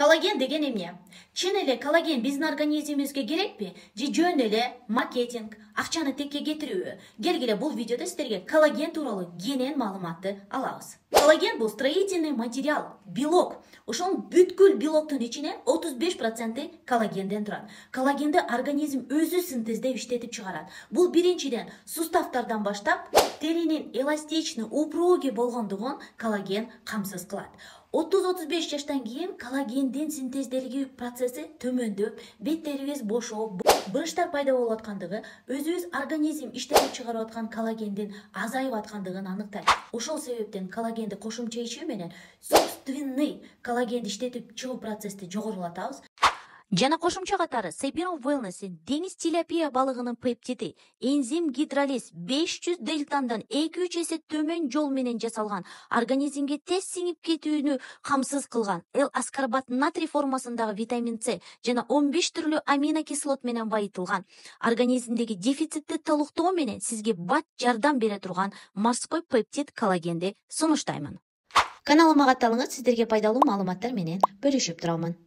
Коллаген деген эмне? Чын эле коллаген биздин организмибизге керекпи? Же жөн эле маркетинг, акчаны текке кетирүүбү? Келгиле бул видеодо сиздерге коллаген тууралуу кенен маалыматты алабыз. Коллаген бул строительный материал, белок. Ошол бүткүл белоктун ичинен 35% коллагенден турат. Коллагенди организм өзү синтездеп иштетип чыгарат. Бул биринчиден суставтардан баштап теринин эластичный, упругий болгондугун коллаген камсыз кылат. 30-35 жаштан кийин коллагендин синтезделги процесси төмөндөп, беттерибиз бошоп, буручтар пайда болуп аткандыгы, өзүбүз организм иштетип чыгарып аткан коллагендин азайып аткандыгын аныктайт. Ошол себептен коллагенди кошумча ичүү менен собственный коллагенди иштетип чыгуу процессти жогорулатабыз. Жана кошумча катары Sepiron Wellness деңиз тилапия балыгынын пептиди, энзим гидролиз 500 дельтандан 2-3 эсе төмөн жол менен жасалган, организмге тез сиңип кетүүнү камсыз кылган, L-аскорбат натрий формасындагы витамин С жана 15 түрлүү аминокислот менен байытылган, организмдеги дефицитти толуктоо менен сизге бат жардам бере турган морской пептид коллагенди сунуштаймын. Каналыма катталыңыз, сиздерге пайдалуу маалыматтар менен бөлүшүп турамын.